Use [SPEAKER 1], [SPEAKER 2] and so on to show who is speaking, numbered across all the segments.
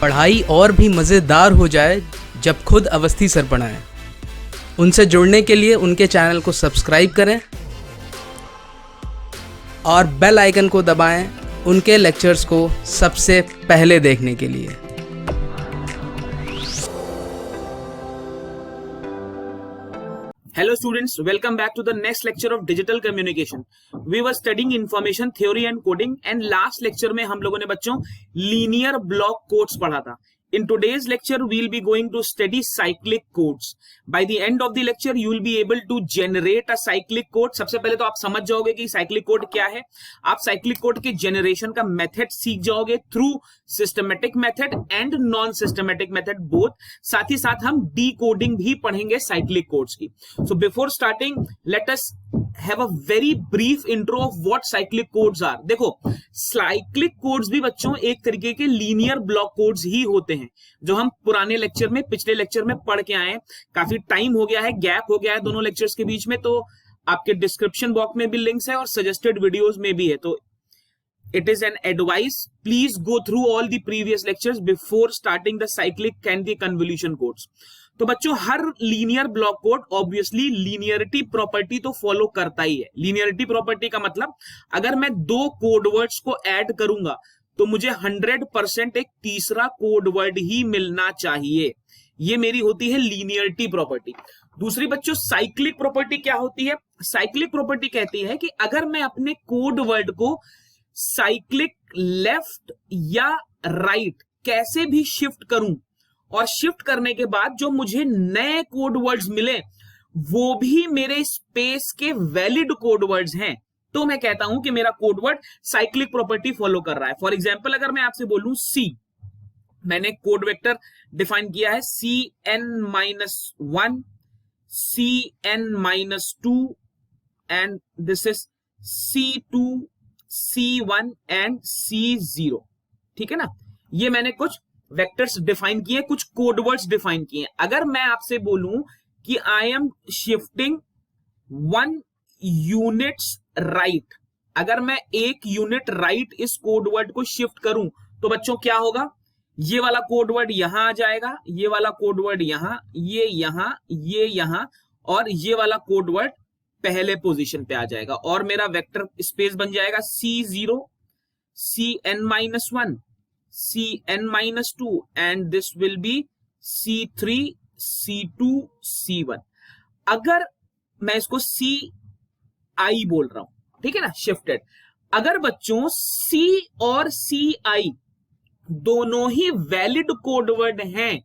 [SPEAKER 1] पढ़ाई और भी मज़ेदार हो जाए जब खुद अवस्थी सर पढ़ाएं। उनसे जुड़ने के लिए उनके चैनल को सब्सक्राइब करें और बेल आइकन को दबाएं उनके लेक्चर्स को सबसे पहले देखने के लिए।
[SPEAKER 2] Hello students, welcome back to the next lecture of digital communication. We were studying information theory and coding and last lecture में हम लोगों ने बच्चों linear block codes पढ़ा था. In today's lecture, we'll be going to study cyclic codes. By the end of the lecture, you will be able to generate a cyclic code. सबसे पहले तो आप समझ जाओगे कि cyclic code क्या है. आप cyclic code के generation का method सीख जाओगे through systematic method and non-systematic method both. साथ ही साथ हम decoding भी पढ़ेंगे cyclic codes की. So before starting, let us have a very brief intro of what cyclic codes are. देखो, cyclic codes भी बच्चों एक तरीके के linear block codes ही होते हैं जो हम पुराने लेक्चर में पिछले लेक्चर में पढ़ के आए हैं. काफी टाइम हो गया है, गैप हो गया है दोनों लेक्चर्स के बीच में, तो आपके डिस्क्रिप्शन बॉक्स में भी लिंक्स है और सजेस्टेड वीडियोस में भी है. तो it is an advice, please go through all the previous lectures before starting the cyclic and the convolution codes. तो बच्चों हर linear block code obviously linearity property तो फॉलो करता ही है. लीनियरिटी प्रॉपर्टी का मतलब अगर मैं दो कोड वर्ड्स को ऐड करूंगा तो मुझे 100% एक तीसरा कोड वर्ड ही मिलना चाहिए. ये मेरी होती है लीनियरिटी प्रॉपर्टी. दूसरी बच्चों साइक्लिक प्रॉपर्टी क्या होती है? साइक्लिक प्रॉपर्टी कहती है कि अगर मैं अपने कोड वर्ड को साइक्लिक लेफ्ट या राइट कैसे भी शिफ्ट करूं और शिफ्ट करने के बाद जो मुझे नए कोड वर्ड्स मिले वो भी मेरे स्पेस के वैलिड कोड वर्ड्स हैं, तो मैं कहता हूं कि मेरा code word cyclic property follow कर रहा है. फॉर एग्जांपल अगर मैं आपसे बोलूं सी, मैंने कोड वेक्टर डिफाइन किया है Cn-1, Cn-2 and this is C2, C1 and C0. ठीक है ना, ये मैंने कुछ वेक्टर्स डिफाइन किए, कुछ कोड वर्ड्स डिफाइन किए. अगर मैं आपसे बोलूं कि I am shifting 1 units right, अगर मैं 1 यूनिट राइट इस कोड वर्ड को शिफ्ट करूं तो बच्चों क्या होगा? ये वाला कोड वर्ड यहां आ जाएगा, ये वाला कोड वर्ड यहां, ये यहां और ये वाला कोड वर्ड पहले पोजीशन पे आ जाएगा और मेरा वेक्टर स्पेस बन जाएगा C0, Cn-1, Cn-2 and this will be C3, C2, C1. अगर मैं इसको CI बोल रहा हूं, ठीक है ना, शिफ्टेड. अगर बच्चों C और CI दोनों ही वैलिड कोड वर्ड हैं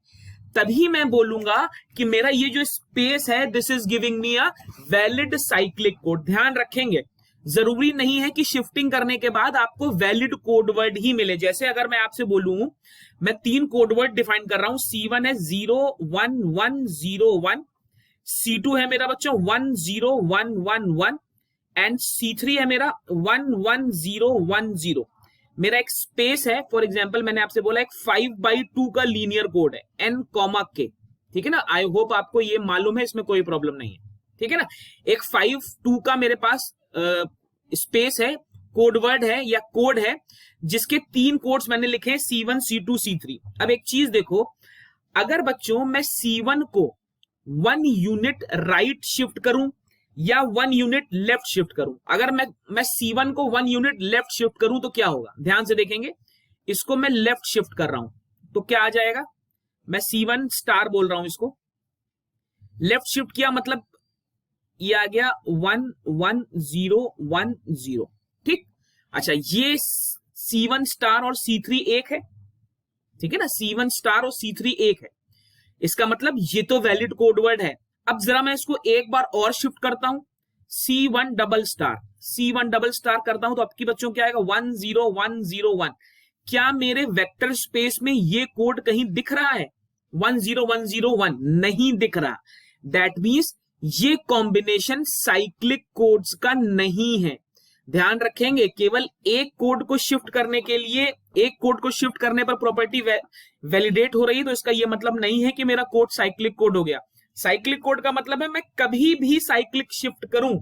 [SPEAKER 2] तभी मैं बोलूंगा कि मेरा ये जो स्पेस है this is giving me a valid cyclic code. ध्यान रखेंगे, जरूरी नहीं है कि शिफ्टिंग करने के बाद आपको वैलिड कोड वर्ड ही मिले. जैसे अगर मैं आपसे बोलूं मैं 3 कोड वर्ड डिफाइन कर रहा हूं, C1 है 0 1 1 0 1, C2 है मेरा बच्चों 1 0 1 1 1 एंड C3 है मेरा 1 1 0 1 0. मेरा एक स्पेस है, फॉर एग्जाम्पल मैंने आपसे बोला एक 5/2 का लीनियर कोड है N, K. ठीक है ना, आई होप आपको ये मालूम है, इसमें कोई प्रॉब्लम नहीं है. ठीक है ना, एक 5/2 का मेरे पास स्पेस है, कोड वर्ड है या कोड है जिसके 3 कोड्स मैंने लिखे हैं C1, C2, C3. अब एक चीज देखो, अगर बच्चों मैं C1 को 1 यूनिट राइट शिफ्ट करूं या 1 यूनिट लेफ्ट शिफ्ट करूं, अगर मैं C1 को 1 यूनिट लेफ्ट शिफ्ट करूं तो क्या होगा? ध्यान से देखेंगे, इसको मैं लेफ्ट शिफ्ट कर रहा हूं तो क्या आ जाएगा? मैं C1 स्टार बोल रहा हूं, इसको लेफ्ट शिफ्ट किया मतलब ये आ गया 1 1 0 1 0. ठीक, अच्छा ये C1 स्टार और C3 एक है, ठीक है ना, C1 स्टार और C3 एक है, इसका मतलब ये तो वैलिड कोड वर्ड है. अब जरा मैं इसको एक बार और शिफ्ट करता हूं, C1 डबल स्टार करता हूं तो आपकी बच्चों क्या आएगा? 1 0 1 0 1. क्या मेरे वेक्टर स्पेस में ये कोड कहीं दिख रहा है? 1 0 1 0 1 नहीं दिख रहा. दैट मीन्स ये कॉम्बिनेशन साइक्लिक कोड्स का नहीं है. ध्यान रखेंगे, केवल एक कोड को शिफ्ट करने के लिए, एक कोड को शिफ्ट करने पर प्रॉपर्टी वैलिडेट हो रही है तो इसका यह मतलब नहीं है कि मेरा कोड साइक्लिक कोड हो गया. साइक्लिक कोड का मतलब है मैं कभी भी साइक्लिक शिफ्ट करूं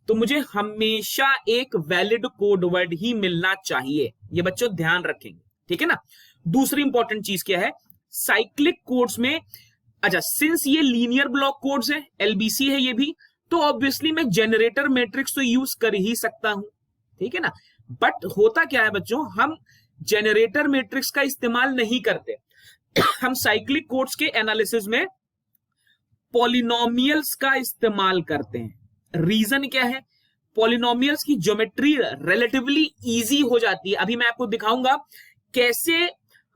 [SPEAKER 2] तो मुझे हमेशा एक वैलिड कोड वर्ड ही मिलना चाहिए. ये बच्चों ध्यान रखेंगे, ठीक है ना। दूसरी इंपॉर्टेंट चीज क्या है, साइक्लिक कोड्स में, अच्छा सिंस ये लीनियर ब्लॉक कोड्स है, एलबीसी है ये भी, तो ऑब्वियसली मैं जनरेटर मैट्रिक्स तो यूज कर ही सकता हूं, ठीक है ना। बट होता क्या है बच्चों, हम जनरेटर मैट्रिक्स का इस्तेमाल नहीं करते, हम साइक्लिक कोड्स के एनालिसिस में पॉलिनोमियल्स का इस्तेमाल करते हैं। रीजन क्या है, पॉलिनोमियल्स की ज्योमेट्री रिलेटिवली इजी हो जाती है। अभी मैं आपको दिखाऊंगा कैसे।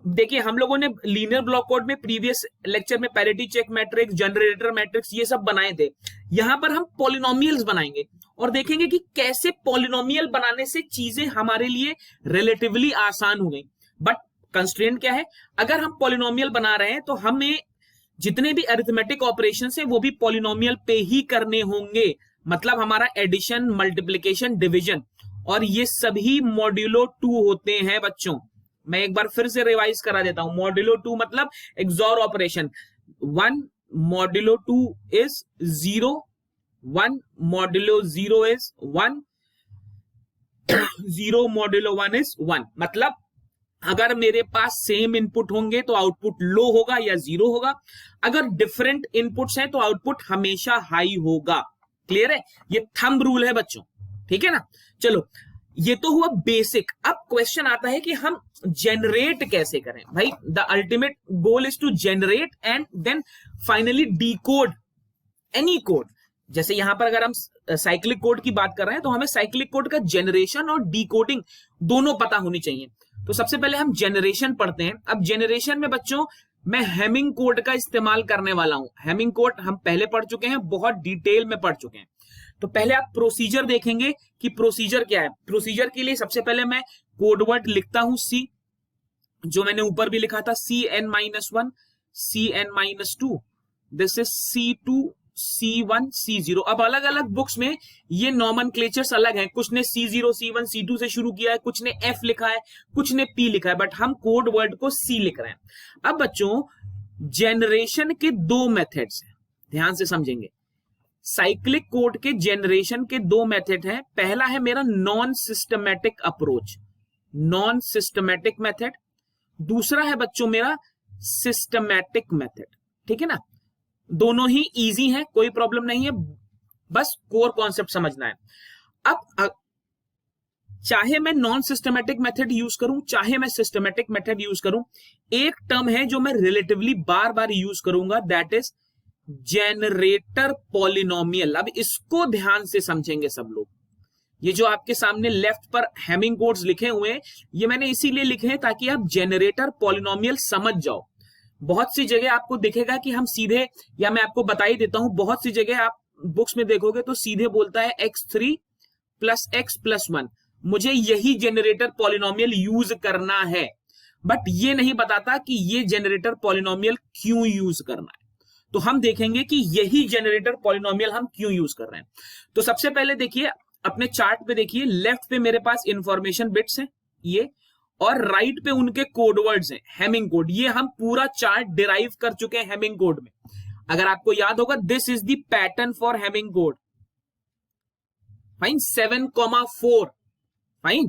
[SPEAKER 2] देखिए हम लोगों ने लीनियर ब्लॉक कोड में प्रीवियस लेक्चर में parity check matrix, generator matrix ये सब बनाए थे। यहां पर हम पॉलिनोमियल्स बनाएंगे और देखेंगे कि कैसे पॉलिनोमियल बनाने से चीजें हमारे लिए रिलेटिवली आसान हो गई। बट कंस्ट्रेंट क्या है, अगर हम पॉलिनोमियल बना रहे हैं तो हमें जितने भी अरिथमेटिक ऑपरेशंस है वो भी पॉलिनोमियल पे ही करने होंगे। मतलब हमारा एडिशन, मल्टीप्लिकेशन, डिवीजन, और ये सभी मॉड्यूलो 2 होते हैं बच्चों। मैं एक बार फिर से रिवाइज करा देता हूं। मॉड्यूलो 2 मतलब XOR operation, 1 modulo 2 is 0, 1 modulo 0 is 1, 0 modulo 1 is 1। मतलब अगर मेरे पास सेम इनपुट होंगे तो आउटपुट लो होगा या 0 होगा, अगर डिफरेंट इनपुट्स हैं तो आउटपुट हमेशा हाई होगा। क्लियर है, ये थंब रूल है बच्चों, ठीक है ना। चलो ये तो हुआ बेसिक। अब क्वेश्चन आता है कि हम जनरेट कैसे करें। भाई the ultimate goal is to generate and then finally decode any code. जैसे यहां पर अगर हम साइक्लिक कोड की बात कर रहे हैं तो हमें साइक्लिक कोड का जनरेशन और डिकोडिंग दोनों पता होनी चाहिए। तो सबसे पहले हम जनरेशन पढ़ते हैं। अब जनरेशन में बच्चों मैं हेमिंग कोड का इस्तेमाल करने वाला हूं। हेमिंग कोड हम पहले पढ़ चुके हैं, बहुत डिटेल में पढ़ चुके हैं। तो पहले आप प्रोसीजर देखेंगे कि प्रोसीजर क्या है। प्रोसीजर के लिए सबसे पहले मैं कोडवर्ड लिखता हूं सी, जो मैंने ऊपर भी लिखा था, Cn-1, Cn-2, this is C2, C1, C0। अब अलग अलग बुक्स में ये नॉमेनक्लेचर्स अलग हैं। कुछ ने C0, C1, C2 से शुरू किया है, कुछ ने F लिखा है, कुछ ने P लिखा है, बट हम कोड वर्ड को C लिख रहे हैं। अब बच्चों जनरेशन के 2 मेथड्स हैं, ध्यान से समझेंगे। साइक्लिक कोड के जनरेशन के 2 मेथड हैं। पहला है मेरा non systematic approach, non systematic method. दूसरा है बच्चों मेरा सिस्टमैटिक मेथड, ठीक है ना। दोनों ही इजी हैं, कोई प्रॉब्लम नहीं है, बस कोर कॉन्सेप्ट समझना है। अब चाहे मैं नॉन सिस्टमैटिक मेथड यूज करूं, चाहे मैं सिस्टमैटिक मेथड यूज करूं, एक टर्म है जो मैं रिलेटिवली बार बार यूज करूंगा, दैट इज जनरेटर पॉलिनोमियल। अब इसको ध्यान से समझेंगे सब लोग। ये जो आपके सामने लेफ्ट पर हेमिंग कोड्स लिखे हुए हैं, ये मैंने इसीलिए लिखे हैं ताकि आप जनरेटर पॉलिनोमियल समझ जाओ। बहुत सी जगह आपको दिखेगा कि हम सीधे, या मैं आपको बता ही देता हूं, बहुत सी जगह आप बुक्स में देखोगे तो सीधे बोलता है x3 + x + 1। मुझे यही जनरेटर पॉलिनोमियल यूज करना है, बट ये नहीं बताता कि ये जनरेटर पॉलिनोमियल क्यों यूज करना है। तो हम देखेंगे कि यही जनरेटर पॉलिनोमियल हम क्यों यूज कर रहे हैं। तो सबसे पहले देखिए, अपने चार्ट पे देखिए, लेफ्ट पे मेरे पास इंफॉर्मेशन बिट्स हैं ये, और राइट पे उनके कोड वर्ड्स हैं, हेमिंग कोड। ये हम पूरा चार्ट डिराइव कर चुके हैं हेमिंग कोड में। अगर आपको याद होगा, this is the pattern for hamming code. Fine, 7,4, fine,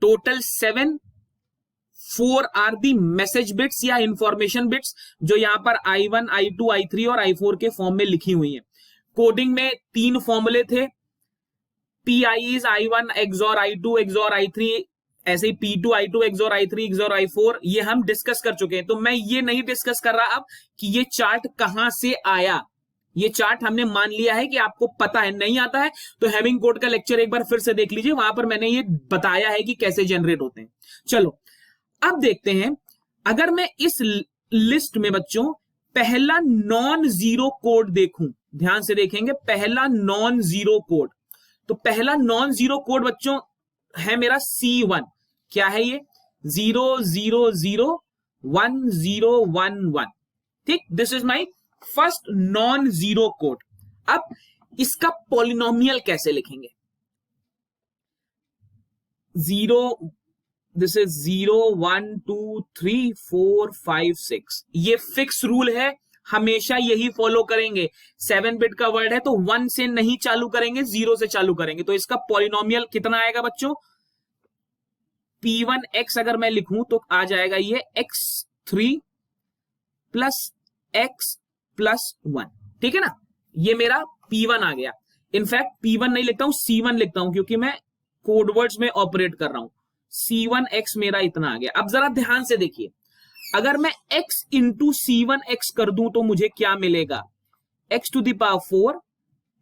[SPEAKER 2] total 7, 4 are the message bits या इंफॉर्मेशन बिट्स, जो यहां पर I1, I2, I3 और I4 के फॉर्म में लिखी हुई है। कोडिंग में 3 फॉर्मूले थे, PI is I1 XOR I2 XOR I3, ऐसे ही P2 I2 XOR I3 XOR I4, ये हम डिस्कस कर चुके हैं। तो मैं ये नहीं डिस्कस कर रहा अब कि ये चार्ट कहां से आया। ये चार्ट हमने मान लिया है कि आपको पता है। नहीं आता है तो हेमिंग कोड का लेक्चर एक बार फिर से देख लीजिए, वहां पर मैंने ये बताया है कि कैसे जनरेट होते हैं। चलो अब देखते हैं, अगर मैं इस लिस्ट में बच्चों पहला नॉन जीरो कोड देखूं, ध्यान से देखेंगे, पहला नॉन जीरो कोड। तो पहला नॉन जीरो कोड बच्चों है मेरा C1। क्या है ये? 0 0 0 1 0 1 1। ठीक, this is my first non zero code. अब इसका पॉलिनोमियल कैसे लिखेंगे? 0, दिस इज 0 1 2 3 4 5 6। ये फिक्स रूल है, हमेशा यही फॉलो करेंगे। 7 बिट का वर्ड है तो 1 से नहीं चालू करेंगे, 0 से चालू करेंगे। तो इसका पॉलिनोमियल कितना आएगा बच्चों? P1x अगर मैं लिखूं तो आ जाएगा ये x3 प्लस x प्लस 1, ठीक है ना। ये मेरा P1 आ गया। इनफैक्ट P1 नहीं लिखता हूं, C1 लिखता हूं क्योंकि मैं कोडवर्ड्स में ऑपरेट कर रहा हूं। C1x मेरा इतना आ गया। अब जरा ध्यान से देखिए, अगर मैं x इंटू C1x कर दूं तो मुझे क्या मिलेगा, x to the power 4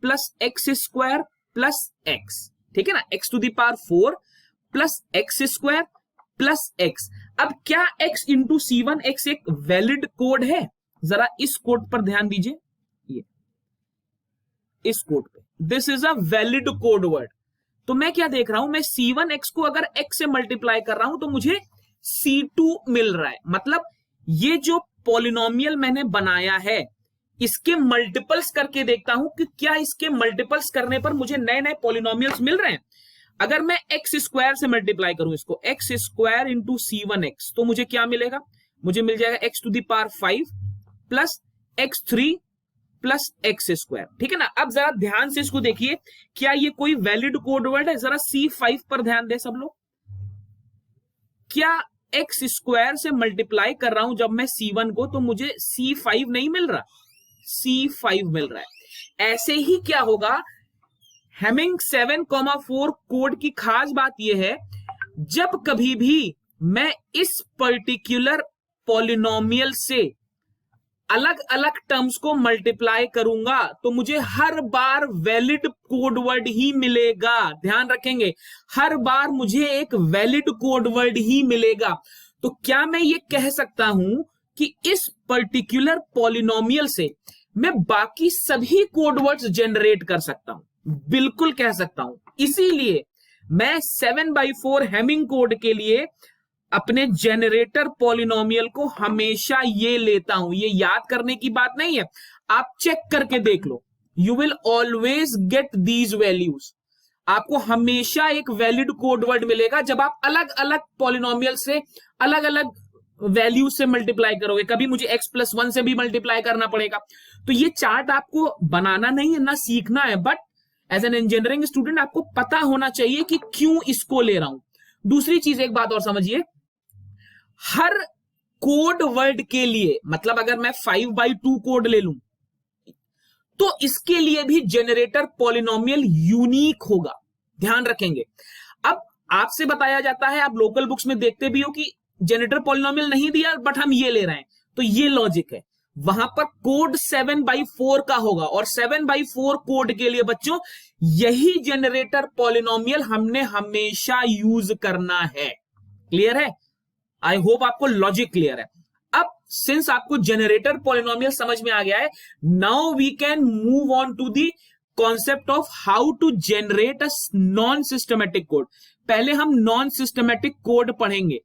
[SPEAKER 2] plus x square plus x, ठीक है ना। x to the power 4 plus x square plus x। अब क्या x इंटू C1x एक वैलिड कोड है? जरा इस कोड पर ध्यान दीजिए, ये इस कोड पे, this is a valid code word. तो मैं क्या देख रहा हूं, मैं C1x को अगर x से मल्टीप्लाई कर रहा हूं तो मुझे C2 मिल रहा है। मतलब ये जो पॉलिनोमियल मैंने बनाया है इसके मल्टीपल्स करके देखता हूं कि क्या इसके मल्टीपल्स करने पर मुझे नए नए पॉलिनोमियल्स मिल रहे हैं। अगर मैं एक्स स्क्वायर से मल्टीप्लाई करूं इसको, एक्स स्क्वायर इंटू C1x, तो मुझे क्या मिलेगा, मुझे मिल जाएगा x to the power 5 plus x3 plus x square, ठीक है ना। अब जरा ध्यान से इसको देखिए, क्या ये कोई वैलिड कोड वर्ड है? जरा C5 पर ध्यान दे सब लोग। क्या एक्स स्क्वायर से मल्टीप्लाई कर रहा हूं जब मैं C1 को, तो मुझे C5 नहीं मिल रहा, C5 मिल रहा है। ऐसे ही क्या होगा, हेमिंग 7,4 कोड की खास बात यह है, जब कभी भी मैं इस पर्टिकुलर पॉलिनोमियल से अलग अलग टर्म्स को मल्टीप्लाई करूंगा तो मुझे हर बार वैलिड कोड वर्ड ही मिलेगा। ध्यान रखेंगे, हर बार मुझे एक वैलिड कोड वर्ड ही मिलेगा। तो क्या मैं ये कह सकता हूं कि इस पर्टिकुलर पॉलिनोमियल से मैं बाकी सभी कोड वर्ड्स जनरेट कर सकता हूं? बिल्कुल कह सकता हूं। इसीलिए मैं 7/4 हेमिंग कोड के लिए अपने जेनरेटर पॉलिनोमियल को हमेशा ये लेता हूं। ये याद करने की बात नहीं है, आप चेक करके देख लो, you will always get these values. आपको हमेशा एक वैलिड कोड वर्ड मिलेगा जब आप अलग अलग पॉलिनोमियल से अलग अलग वैल्यू से मल्टीप्लाई करोगे। कभी मुझे x+1 से भी मल्टीप्लाई करना पड़ेगा। तो ये चार्ट आपको बनाना नहीं है ना, सीखना है, but as an engineering student आपको पता होना चाहिए कि क्यों इसको ले रहा हूं। दूसरी चीज, एक बात और समझिए, हर कोड वर्ड के लिए, मतलब अगर मैं 5/2 कोड ले लूं तो इसके लिए भी जेनरेटर पॉलिनोमियल यूनिक होगा। ध्यान रखेंगे। अब आपसे बताया जाता है, आप लोकल बुक्स में देखते भी हो कि जेनरेटर पॉलिनोमियल नहीं दिया बट हम ये ले रहे हैं, तो ये लॉजिक है। वहां पर कोड 7/4 का होगा और 7/4 कोड के लिए बच्चों यही जेनरेटर पॉलिनोमियल हमने हमेशा यूज करना है। क्लियर है? आई होप आपको लॉजिक क्लियर है। अब सिंस आपको जेनरेटर पॉलिनोमियल समझ में आ गया है, now we can move on to the concept of how to generate a non systematic code. पहले हम नॉन सिस्टमेटिक कोड पढ़ेंगे।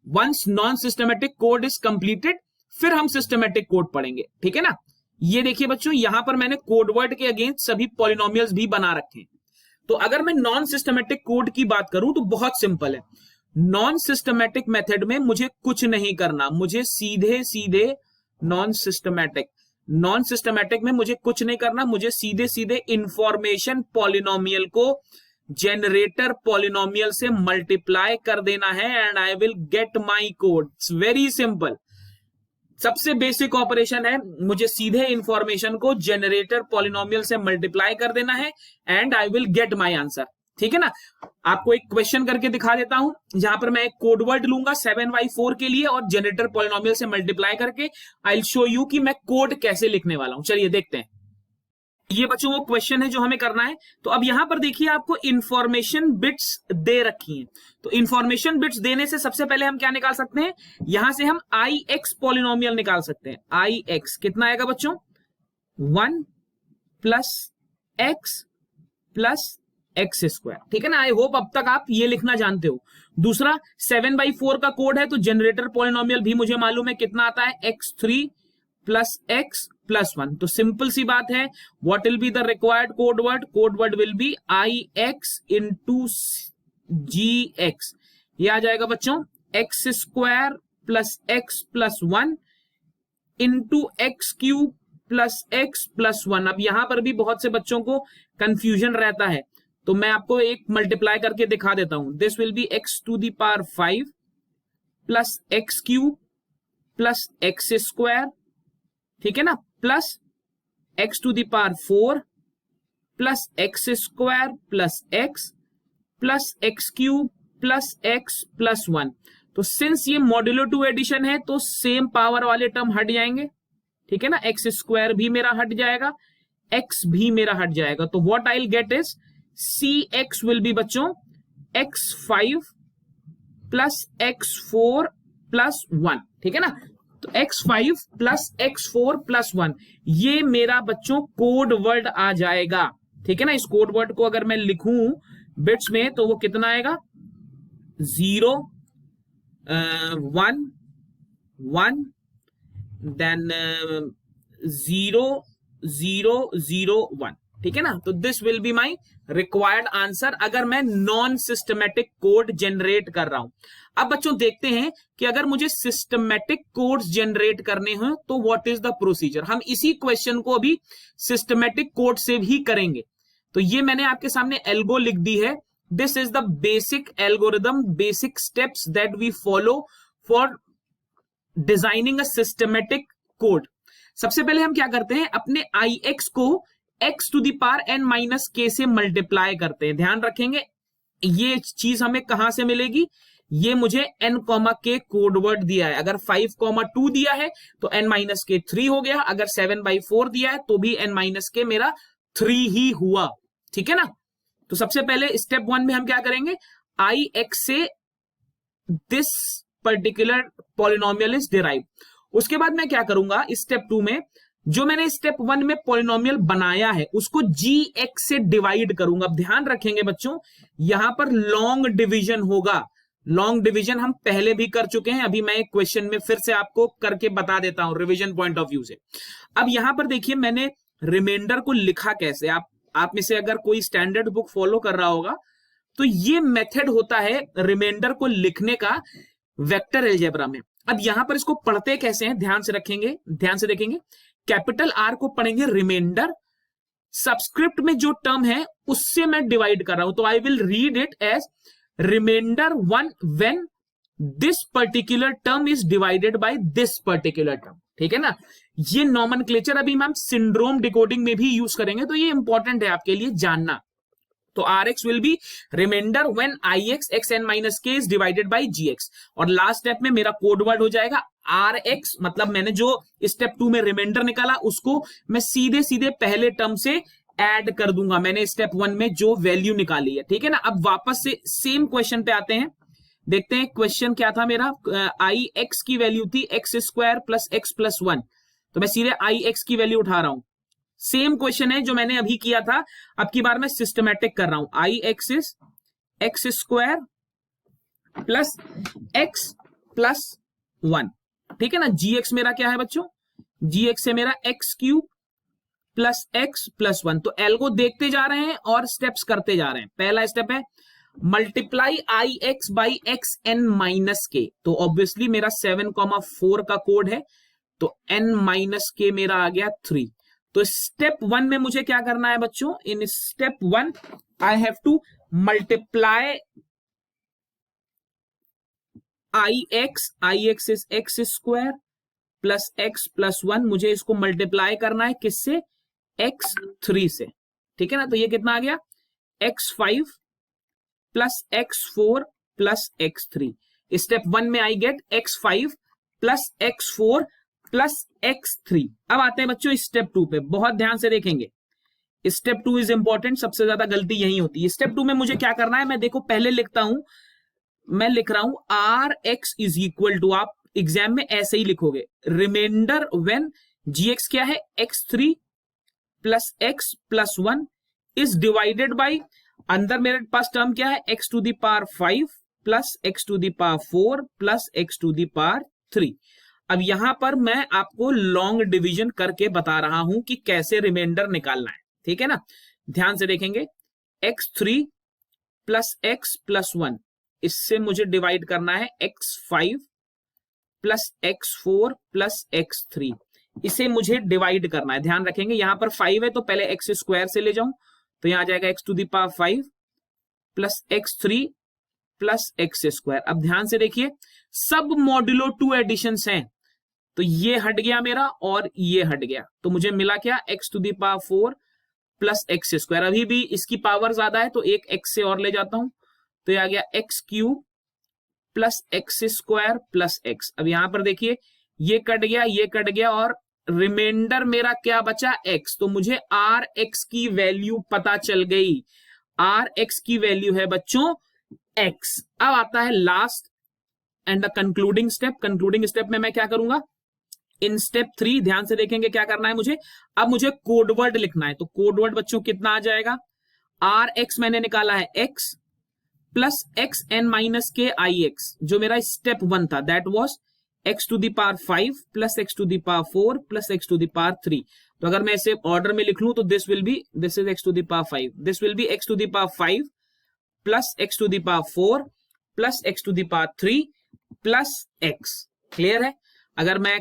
[SPEAKER 2] Once non systematic code is completed फिर हम सिस्टमेटिक कोड पढ़ेंगे, ठीक है ना। ये देखिए बच्चों, यहां पर मैंने कोड वर्ड के अगेंस्ट सभी पॉलिनोमियल्स भी बना रखे हैं। तो अगर मैं नॉन सिस्टमेटिक कोड की बात करूं तो बहुत सिंपल है। नॉन सिस्टमेटिक मेथड में मुझे कुछ नहीं करना, मुझे सीधे सीधे नॉन सिस्टमेटिक में मुझे कुछ नहीं करना, मुझे सीधे सीधे इंफॉर्मेशन पॉलिनोमियल को जेनरेटर पॉलिनोमियल से मल्टीप्लाई कर देना है and I will get my code. It's very simple, सबसे बेसिक ऑपरेशन है। मुझे सीधे इंफॉर्मेशन को जेनरेटर पॉलिनोमियल से मल्टीप्लाई कर देना है and I will get my answer, ठीक है ना। आपको एक क्वेश्चन करके दिखा देता हूं, जहां पर मैं एक कोड वर्ड लूंगा 7/4 के लिए और जेनरेटर पॉलिनोमियल से मल्टीप्लाई करके आई विल शो यू कि मैं कोड कैसे लिखने वाला हूं। चलिए देखते हैं। ये बच्चों वो क्वेश्चन है जो हमें करना है। तो अब यहां पर देखिए आपको इंफॉर्मेशन बिट्स दे रखी हैं। तो इंफॉर्मेशन बिट्स देने से सबसे पहले हम क्या निकाल सकते हैं, यहां से हम ix पॉलिनोमियल निकाल सकते हैं। ix कितना आएगा बच्चों, 1 plus x plus x square, ठीक है ना। आई होप अब तक आप ये लिखना जानते हो। दूसरा 7/4 का कोड है तो जेनरेटर पॉलिनोमियल भी मुझे मालूम है कितना आता है, x3 प्लस x प्लस 1। तो सिंपल सी बात है, what will be the required code word will be ix into gx। ये आ जाएगा बच्चों x square plus x plus 1 into x cube plus x plus 1। अब यहां पर भी बहुत से बच्चों को कंफ्यूजन रहता है, तो मैं आपको एक मल्टीप्लाई करके दिखा देता हूं। This will be x to the power 5 plus x cube plus x square, ठीक है ना, plus x to the power 4 plus x square plus x cube plus x plus 1। तो सिंस ये मॉड्यूलो 2 एडिशन है तो सेम पावर वाले term हट जाएंगे, ठीक है ना, एक्स स्क्वायर भी मेरा हट जाएगा, एक्स भी मेरा हट जाएगा। तो what I will get is c x will be बच्चों x5 प्लस x4 प्लस 1, ठीक है ना। तो x5 प्लस x4 प्लस 1 ये मेरा बच्चों कोड वर्ड आ जाएगा, ठीक है ना। इस कोड वर्ड को अगर मैं लिखूं बिट्स में तो वो कितना आएगा 0 1 1 देन 0 0 0 1, ठीक है ना। तो this will be my required answer अगर मैं नॉन सिस्टमेटिक कोड जनरेट कर रहा हूं। अब बच्चों देखते हैं कि अगर मुझे सिस्टमेटिक कोड्स जनरेट करने हो तो व्हाट इज द प्रोसीजर। हम इसी क्वेश्चन को अभी सिस्टमेटिक कोड से भी करेंगे। तो ये मैंने आपके सामने एल्गो लिख दी है। This is the basic algorithm, basic steps that we follow for designing a systematic code. सबसे पहले हम क्या करते हैं, अपने आई एक्स को x to the power n minus k से मल्टीप्लाई करते हैं। ध्यान रखेंगे ये चीज हमें कहां से मिलेगी, ये मुझे n k कोड वर्ड दिया है। अगर 5,2 दिया है तो n माइनस के 3 हो गया, अगर 7/4 दिया है तो भी n माइनस के मेरा 3 ही हुआ, ठीक है ना। तो सबसे पहले स्टेप 1 में हम क्या करेंगे, आई एक्स से this particular polynomial is derive. उसके बाद मैं क्या करूंगा स्टेप 2 में, जो मैंने स्टेप 1 में पॉलिनोमियल बनाया है उसको gx से डिवाइड करूंगा। अब ध्यान रखेंगे बच्चों यहां पर लॉन्ग डिवीजन होगा। लॉन्ग डिवीजन हम पहले भी कर चुके हैं, अभी मैं एक क्वेश्चन में फिर से आपको करके बता देता हूं रिवीजन पॉइंट ऑफ व्यू से। अब यहां पर देखिए मैंने रिमाइंडर को लिखा कैसे। आप में से अगर कोई स्टैंडर्ड बुक फॉलो कर रहा होगा तो ये मेथड होता है रिमाइंडर को लिखने का वेक्टर अलजेब्रा में। अब यहां पर इसको पढ़ते कैसे हैं ध्यान से रखेंगे, ध्यान से देखेंगे। कैपिटल आर को पढ़ेंगे रिमाइंडर, सबस्क्रिप्ट में जो टर्म है उससे मैं डिवाइड कर रहा हूं, तो I will read it as remainder 1 when this particular term is divided by this particular term, ठीक है ना। ये नॉमेनक्लेचर अभी मैम सिंड्रोम डिकोडिंग में भी यूज करेंगे, तो ये इंपॉर्टेंट है आपके लिए जानना। तो Rx will be remainder when Ix xn minus k is divided by Gx। और लास्ट स्टेप में मेरा कोड वर्ड हो जाएगा Rx, मतलब मैंने जो स्टेप 2 में रिमाइंडर निकाला उसको मैं सीधे सीधे पहले टर्म से ऐड कर दूंगा, मैंने स्टेप 1 में जो वैल्यू निकाली है, ठीक है ना। अब वापस से सेम क्वेश्चन पे आते हैं, देखते हैं क्वेश्चन क्या था मेरा। Ix की वैल्यू थी x square plus x plus 1, तो मैं सीधे Ix की वैल्यू उठा रहा हूं। सेम क्वेश्चन है जो मैंने अभी किया था, अब की बार मैं सिस्टमैटिक कर रहा हूं। I x is x square plus x plus 1, ठीक है ना। जी एक्स मेरा क्या है बच्चों, जी एक्स है मेरा x cube plus x plus 1। तो एल को देखते जा रहे हैं और स्टेप्स करते जा रहे हैं। पहला स्टेप है multiply i x by x n minus k, तो ऑब्वियसली मेरा 7,4 का कोड है, तो n माइनस के मेरा आ गया 3। तो स्टेप 1 में मुझे क्या करना है बच्चों, in step 1 I have to multiply i x is x square plus x plus 1, मुझे इसको मल्टीप्लाई करना है किससे, x3 से, ठीक है ना। तो ये कितना आ गया x5 plus x4 plus x3। Step 1 में I get x5 plus x4 plus x3। अब आते हैं बच्चों स्टेप 2 पे, बहुत ध्यान से देखेंगे। स्टेप 2 इज इंपॉर्टेंट, सबसे ज्यादा गलती यही होती है। स्टेप 2 में मुझे क्या करना है, मैं देखो पहले लिखता हूं, मैं लिख रहा हूं r x is equal to, आप एग्जाम में ऐसे ही लिखोगे, रिमाइंडर व्हेन gx क्या है x3 plus x plus 1 is divided by, अंदर मेरे पास टर्म क्या है x to the power 5 plus x to the power 4 plus x to the power 3। अब यहां पर मैं आपको लॉन्ग डिवीजन करके बता रहा हूं कि कैसे रिमाइंडर निकालना है, ठीक है ना। ध्यान से देखेंगे, x3 प्लस x प्लस 1, इससे मुझे डिवाइड करना है x5 plus x4 plus x3, इसे मुझे डिवाइड करना है। ध्यान रखेंगे यहां पर 5 है तो पहले x स्क्वायर से ले जाऊं, तो यहां आ जाएगा x to the power 5 plus x3 plus x square. अब ध्यान से देखिए, सब मॉड्यूलो 2 एडिशंस हैं, तो ये हट गया मेरा और ये हट गया, तो मुझे मिला क्या, x to the power 4 plus x square. अभी भी इसकी पावर ज्यादा है तो एक x से और ले जाता हूं, तो ये आ गया x cube plus x square plus x। अब यहां पर देखिए, ये कट गया, ये कट गया, और रिमाइंडर मेरा क्या बचा, x। तो मुझे rx की वैल्यू पता चल गई, rx की वैल्यू है बच्चों x। अब आता है last and the concluding step. Concluding step में मैं क्या करूंगा, इन स्टेप 3 ध्यान से देखेंगे क्या करना है मुझे। अब मुझे कोडवर्ड लिखना है, तो कोडवर्ड बच्चों कितना आ जाएगा, rx मैंने निकाला है x plus x n minus k i x, जो मेरा स्टेप 1 था, that was x to the power 5 plus x to the power 4 plus x to the power 3। तो अगर मैं इसे ऑर्डर में लिख लूं तो this is x to the power 5, this will be x to the power 5 plus x to the power 4 plus x to the power 3 plus x। Clear है। अगर मैं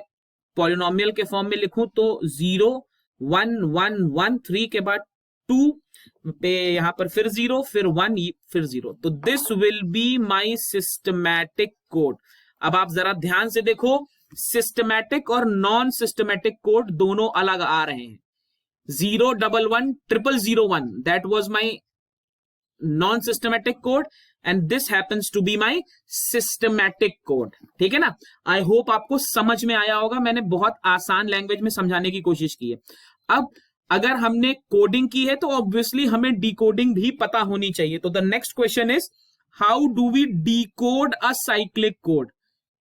[SPEAKER 2] पॉलिनोमियल के फॉर्म में लिखूं तो 0 1 1 1 3 के बाद 2 पे यहां पर फिर 0 फिर 1 फिर 0, तो this will B my systematic code. अब आप जरा ध्यान से देखो, सिस्टमैटिक और नॉन सिस्टमैटिक कोड दोनों अलग आ रहे हैं। 0 1 1 0 0 1 that was my non systematic code and this happens to be my systematic code. ठीक है ना। आई होप आपको समझ में आया होगा, मैंने बहुत आसान लैंग्वेज में समझाने की कोशिश की है। अब अगर हमने कोडिंग की है तो ऑब्वियसली हमें डिकोडिंग भी पता होनी चाहिए। तो the next question is, how do we decode a cyclic code,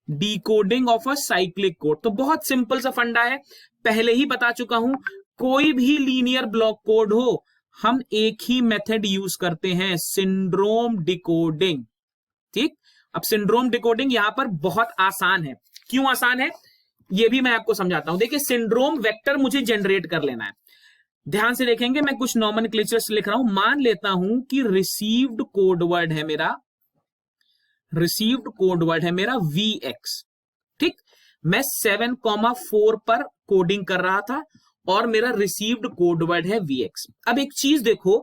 [SPEAKER 2] decoding of a cyclic code. तो बहुत सिंपल सा फंडा है, पहले ही बता चुका हूं, कोई भी लीनियर ब्लॉक कोड हो, हम एक ही मेथड यूज करते हैं, सिंड्रोम डिकोडिंग। ठीक, अब सिंड्रोम डिकोडिंग यहां पर बहुत आसान है। क्यों आसान है ये भी मैं आपको समझाता हूं। देखिए, सिंड्रोम वेक्टर मुझे जनरेट कर लेना है। ध्यान से देखेंगे, मैं कुछ नॉमेनक्लेचर्स लिख रहा हूं। मान लेता हूं कि रिसीव्ड कोड वर्ड है मेरा, रिसीव्ड कोड वर्ड है मेरा Vx। ठीक, मैं 7,4 पर कोडिंग कर रहा था और मेरा रिसीव्ड कोड वर्ड है Vx। अब एक चीज देखो,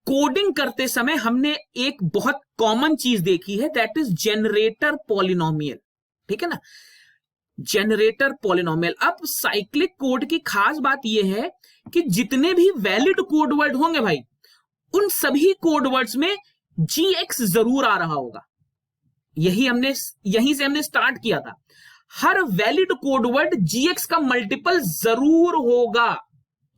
[SPEAKER 2] कोडिंग करते समय हमने एक बहुत कॉमन चीज देखी है, दैट इज जनरेटर पॉलिनोमियल। ठीक है ना, जनरेटर पॉलिनोमियल। अब साइक्लिक कोड की खास बात यह है कि जितने भी वैलिड कोड वर्ड होंगे भाई, उन सभी कोड वर्ड्स में Gx जरूर आ रहा होगा। यहीं से हमने स्टार्ट किया था। हर वैलिड कोड वर्ड Gx का मल्टीपल जरूर होगा।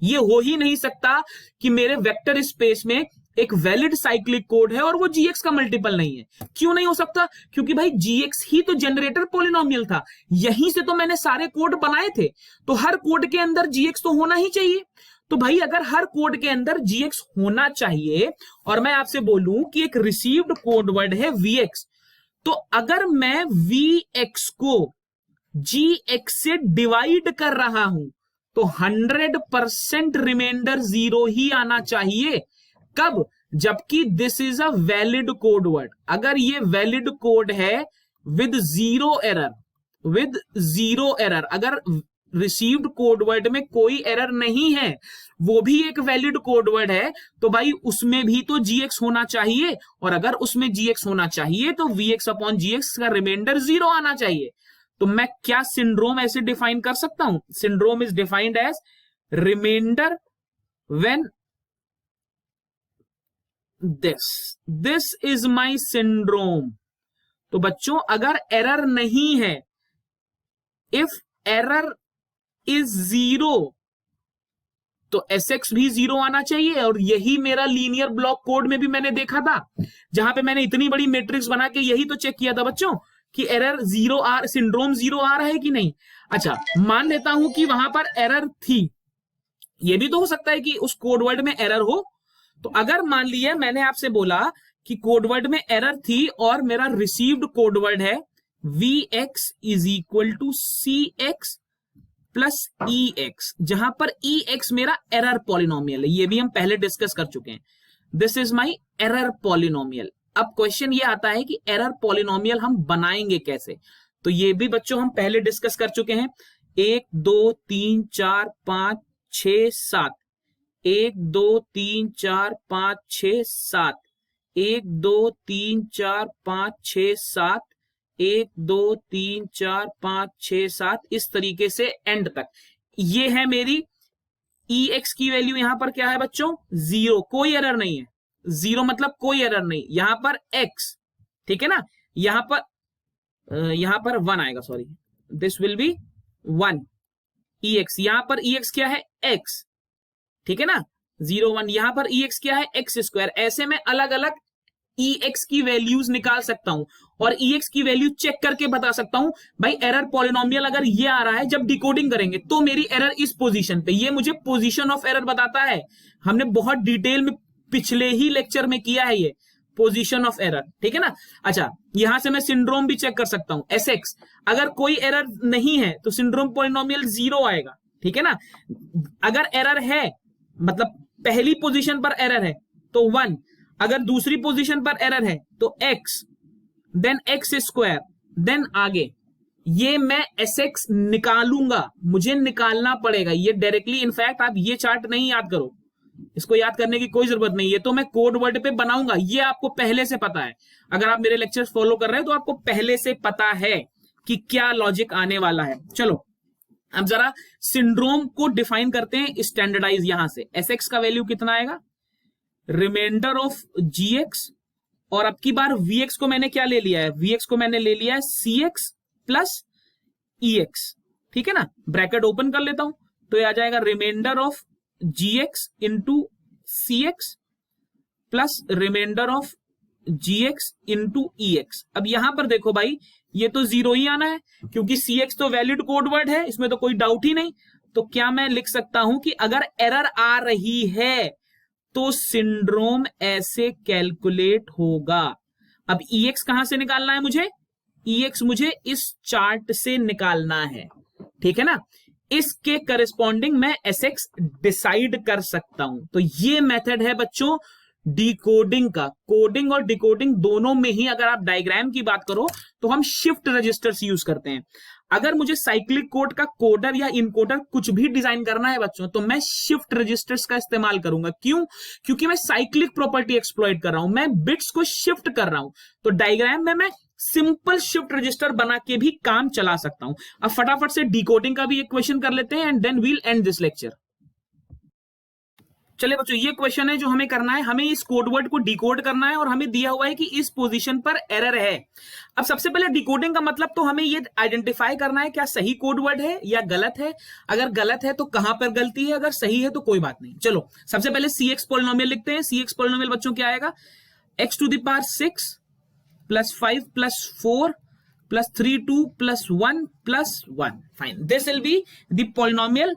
[SPEAKER 2] ये हो ही नहीं सकता कि मेरे वेक्टर स्पेस में एक वैलिड साइक्लिक कोड है और वो Gx का मल्टीपल नहीं है। क्यों नहीं हो सकता? क्योंकि भाई Gx ही तो जनरेटर पॉलिनोमियल था, यहीं से तो मैंने सारे कोड बनाए थे, तो हर कोड के अंदर Gx तो होना ही चाहिए। तो भाई अगर हर कोड के अंदर Gx होना चाहिए और मैं आपसे बोलूं कि एक रिसीव्ड कोड वर्ड है Vx, तो अगर मैं Vx को Gx से डिवाइड कर रहा हूं तो 100% रिमाइंडर 0 ही आना चाहिए। कब? जबकि this is a valid code word. अगर ये वैलिड कोड है विद जीरो एरर, अगर रिसीव्ड कोड वर्ड में कोई एरर नहीं है, वो भी एक वैलिड कोड वर्ड है, तो भाई उसमें भी तो Gx होना चाहिए, और अगर उसमें Gx होना चाहिए तो Vx अपॉन Gx का रिमाइंडर 0 आना चाहिए। तो मैं क्या सिंड्रोम ऐसे डिफाइन कर सकता हूं? Syndrome is defined as remainder when this is my syndrome. तो बच्चों अगर एरर नहीं है, इफ एरर इज 0, तो Sx भी 0 आना चाहिए। और यही मेरा लीनियर ब्लॉक कोड में भी मैंने देखा था, जहां पे मैंने इतनी बड़ी मैट्रिक्स बना के यही तो चेक किया था बच्चों कि एरर 0 सिंड्रोम 0 आ रहा है कि नहीं। अच्छा, मान लेता हूं कि वहां पर एरर थी, यह भी तो हो सकता है कि उस कोडवर्ड में एरर हो। तो अगर मान लिया मैंने आपसे बोला कि कोडवर्ड में एरर थी और मेरा रिसीव्ड कोडवर्ड है Vx is equal to Cx plus Ex, जहां पर Ex मेरा एरर पॉलिनोमियल है, ये भी हम पहले डिस्कस कर चुके हैं। This is my error polynomial. अब क्वेश्चन ये आता है कि एरर पॉलिनोमियल हम बनाएंगे कैसे? तो ये भी बच्चों हम पहले डिस्कस कर चुके हैं। 1 2 3 4 5 6 7, 1 2 3 4 5 6 7, 1 2 3 4 5 6 7, 1 2 3 4 5 6 7, इस तरीके से एंड तक। ये है मेरी ई एक्स की वैल्यू। यहां पर क्या है बच्चों? 0, कोई एरर नहीं है। 0 मतलब कोई एरर नहीं। यहां पर x, ठीक है ना, यहां पर 1 आएगा, sorry, this will B 1 E x. यहां पर ई एक्स क्या है? x, ठीक है ना, 0 1। यहां पर ई एक्स क्या है? X square. ऐसे में अलग अलग ई एक्स की वैल्यूज निकाल सकता हूं और ई एक्स की वैल्यू चेक करके बता सकता हूं भाई एरर पॉलिनोमियल अगर ये आ रहा है जब डिकोडिंग करेंगे तो मेरी एरर इस पोजीशन पे, ये मुझे पोजीशन ऑफ एरर बताता है। हमने बहुत डिटेल में पिछले ही लेक्चर में किया है ये पोजीशन ऑफ एरर, ठीक है ना। अच्छा, यहां से मैं सिंड्रोम भी चेक कर सकता हूं, एस एक्स। अगर कोई एरर नहीं है तो सिंड्रोम पॉलिनोमियल 0 आएगा, ठीक है ना। अगर एरर है, मतलब पहली पोजीशन पर एरर है तो 1, अगर दूसरी पोजीशन पर एरर है तो x, then x square, then आगे। ये मैं एस एक्स निकालूंगा, मुझे निकालना पड़ेगा ये डायरेक्टली। इनफैक्ट आप ये चार्ट नहीं याद करो, इसको याद करने की कोई जरूरत नहीं, ये तो मैं कोड वर्ड पे बनाऊंगा, ये आपको पहले से पता है। अगर आप मेरे लेक्चर्स फॉलो कर रहे हैं तो आपको पहले से पता है कि क्या लॉजिक आने वाला है। चलो अब जरा सिंड्रोम को डिफाइन करते हैं स्टैंडर्डाइज। यहां से एस एक्स का वैल्यू कितना आएगा? रिमाइंडर ऑफ जी एक्स, और अब की बार वी एक्स को मैंने क्या ले लिया है? वी एक्स को मैंने ले लिया है सी एक्स प्लस ई एक्स, ठीक है ना। ब्रैकेट ओपन कर लेता हूं तो ये आ जाएगा remainder of g x into c x plus remainder of g x into e x. अब यहां पर देखो भाई, ये तो 0 ही आना है क्योंकि सी एक्स तो वैलिड कोड वर्ड है, इसमें तो कोई डाउट ही नहीं। तो क्या मैं लिख सकता हूं कि अगर एरर आ रही है तो सिंड्रोम ऐसे कैलकुलेट होगा। अब ई एक्स कहां से निकालना है मुझे? ई एक्स मुझे इस चार्ट से निकालना है, ठीक है ना। इसके करस्पॉन्डिंग मैं एस एक्स डिसाइड कर सकता हूं। तो ये मेथड है बच्चों डिकोडिंग का। कोडिंग और डिकोडिंग दोनों में ही अगर आप डायग्राम की बात करो तो हम शिफ्ट रजिस्टर्स यूज करते हैं। अगर मुझे साइक्लिक कोड का कोडर या इनकोडर कुछ भी डिजाइन करना है बच्चों तो मैं शिफ्ट रजिस्टर्स का इस्तेमाल करूंगा। क्यों? क्योंकि मैं साइक्लिक प्रॉपर्टी एक्सप्लॉइट कर रहा हूं, मैं बिट्स को शिफ्ट कर रहा हूं। तो डायग्राम में मैं सिंपल शिफ्ट रजिस्टर बना के भी काम चला सकता हूं। अब फटाफट से डिकोडिंग का भी एक क्वेश्चन कर लेते हैं and then we'll end this lecture. चलिए बच्चों, ये क्वेश्चन है जो हमें करना है, हमें इस कोड वर्ड को डिकोड करना है और हमें दिया हुआ है कि इस पोजीशन पर एरर है। अब सबसे पहले डिकोडिंग का मतलब तो हमें ये आइडेंटिफाई करना है क्या सही कोड वर्ड है या गलत है। अगर गलत है तो कहां पर गलती है, अगर सही है तो कोई बात नहीं। चलो सबसे पहले सी एक्स पॉलिनोमियल लिखते हैं। सी एक्स पॉलिनोमियल बच्चों क्या आएगा? X to the power 6 plus 5 plus 4 plus 3 2 plus 1 plus 1। Fine, this will be the polynomial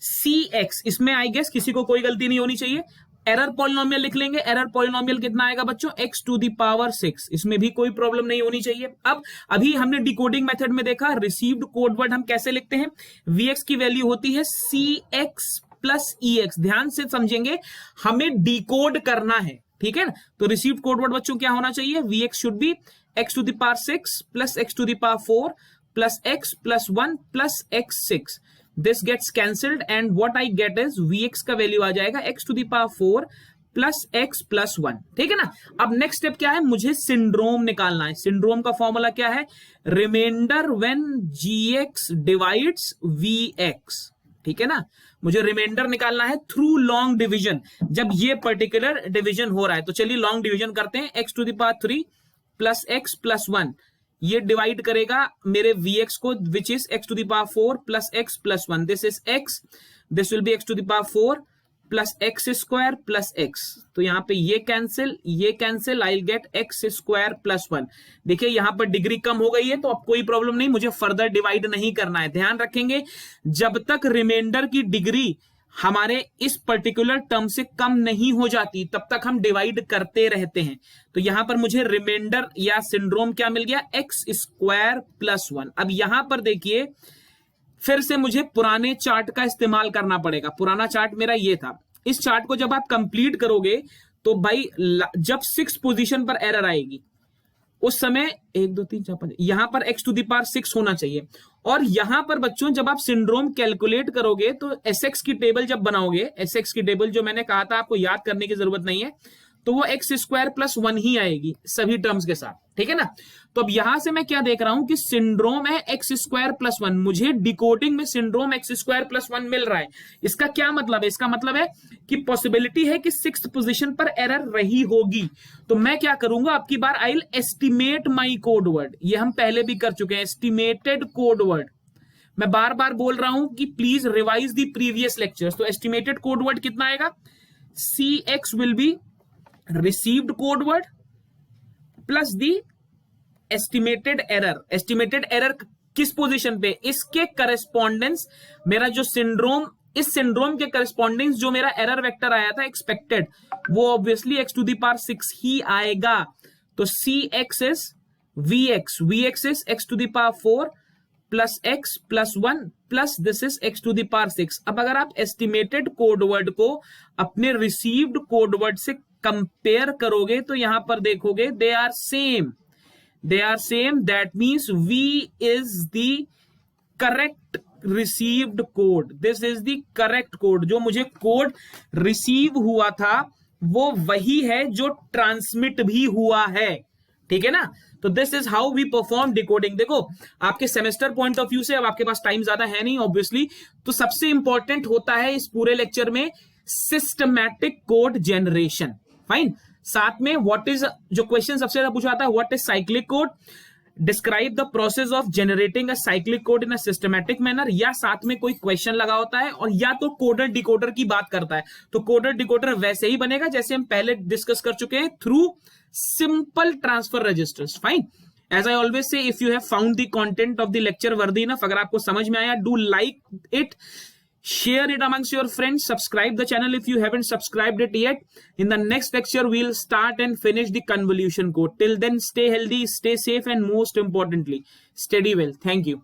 [SPEAKER 2] c x. इसमें आई गेस किसी को कोई गलती नहीं होनी चाहिए। एरर पॉलिनोमियल लिख लेंगे। एरर पॉलिनोमियल कितना आएगा बच्चों? X to the power 6। इसमें भी कोई प्रॉब्लम नहीं होनी चाहिए। अब अभी हमने डिकोडिंग मेथड में देखा रिसीव्ड कोड वर्ड हम कैसे लिखते हैं। वी एक्स की वैल्यू होती है सी एक्स प्लस ई एक्स। ध्यान से समझेंगे, हमें डिकोड करना है, ठीक है ना। तो रिसीव्ड कोड वर्ड बच्चों क्या होना चाहिए? V x should be x to the power 6 plus x to the power 4 plus x plus 1 plus x 6। This gets cancelled and what I get is Vx का वैल्यू आ जाएगा x to the power 4 plus x plus 1, ठीक है ना। अब next step क्या है? मुझे syndrome निकालना है। सिंड्रोम का फॉर्मूला क्या है? Remainder when gx divides vx, ठीक है ना। मुझे रिमाइंडर निकालना है थ्रू लॉन्ग डिवीजन, जब ये पर्टिकुलर डिवीजन हो रहा है। तो चलिए लॉन्ग डिवीजन करते हैं। x to the power 3 plus x plus 1, ये डिवाइड करेगा मेरे vx को, which is x to the power 4 plus x plus 1। This is x, this will be x to the power 4 plus x square plus x। तो यहां पे ये cancel, I will get x square plus 1। देखिए यहां पर degree कम हो गई है तो अब कोई प्रॉब्लम नहीं, मुझे फर्दर डिवाइड नहीं करना है। ध्यान रखेंगे, जब तक रिमाइंडर की डिग्री हमारे इस पर्टिकुलर टर्म से कम नहीं हो जाती तब तक हम डिवाइड करते रहते हैं। तो यहां पर मुझे रिमाइंडर या सिंड्रोम क्या मिल गया? X square plus 1। अब यहां पर देखिए फिर से मुझे पुराने चार्ट का इस्तेमाल करना पड़ेगा। पुराना चार्ट मेरा ये था। इस चार्ट को जब आप कंप्लीट करोगे तो भाई जब 6 पोजीशन पर एरर आएगी उस समय 1 2 3 4 5 यहां पर x टू द पावर 6 होना चाहिए। और यहां पर बच्चों जब आप सिंड्रोम कैलकुलेट करोगे तो एस एक्स की टेबल जब बनाओगे, एस एक्स की टेबल जो मैंने कहा था आपको याद करने की जरूरत नहीं है, तो वो एक्स स्क्वायर प्लस 1 ही आएगी सभी टर्म्स के साथ, ठीक है ना। तो अब यहां से मैं क्या देख रहा हूं कि सिंड्रोम है एक्स स्क्वायर प्लस 1, मुझे डिकोडिंग में सिंड्रोम एक्स स्क्वायर प्लस 1 मिल रहा है। इसका क्या मतलब है? इसका मतलब है कि पॉसिबिलिटी है कि 6th पोजीशन पर एरर रही होगी। तो मैं क्या करूंगा, आपकी बार I will estimate my code word. ये हम पहले भी कर चुके हैं, एस्टिमेटेड कोड वर्ड। मैं बार बार बोल रहा हूं कि please revise the previous lectures. तो एस्टिमेटेड कोड वर्ड कितना आएगा? CX will be received code word plus the estimated error. Estimated error किस पोजीशन पे? इसके करस्पॉन्डेंस, मेरा जो सिंड्रोम, इस सिंड्रोम के करस्पॉन्डेंस जो मेरा एरर वेक्टर आया था एक्सपेक्टेड, वो obviously x to the power 6 ही आएगा। तो CX is VX is x to the power 4 plus x plus 1 plus this is x to the power 6। अब अगर आप एस्टिमेटेड कोड वर्ड को अपने रिसीव्ड कोड वर्ड से कंपेयर करोगे तो यहां पर देखोगे they are same, that means V is the correct received code, this is the correct code। जो मुझे कोड रिसीव हुआ था वो वही है जो ट्रांसमिट भी हुआ है, ठीक है ना। तो this is how we perform decoding. देखो आपके सेमेस्टर पॉइंट ऑफ व्यू से, अब आपके पास टाइम ज्यादा है नहीं ऑब्वियसली, तो सबसे इंपॉर्टेंट होता है इस पूरे लेक्चर में सिस्टमैटिक कोड जनरेशन। फाइन, साथ में व्हाट इज, जो क्वेश्चन सबसे ज्यादा पूछा था, what is cyclic code, describe the process of generating a cyclic code in a systematic manner, या साथ में कोई क्वेश्चन लगा होता है, और या तो कोडर डिकोडर की बात करता है। तो कोडर डिकोडर वैसे ही बनेगा जैसे हम पहले डिस्कस कर चुके हैं, through simple transfer registers. Fine, as I always say, if you have found the content of the lecture worthy enough, अगर आपको समझ में आया, do like it, share it amongst your friends, subscribe the channel if you haven't subscribed it yet. In the next lecture we'll start and finish the convolution code. Till then, stay healthy, stay safe, and most importantly, study well. Thank you.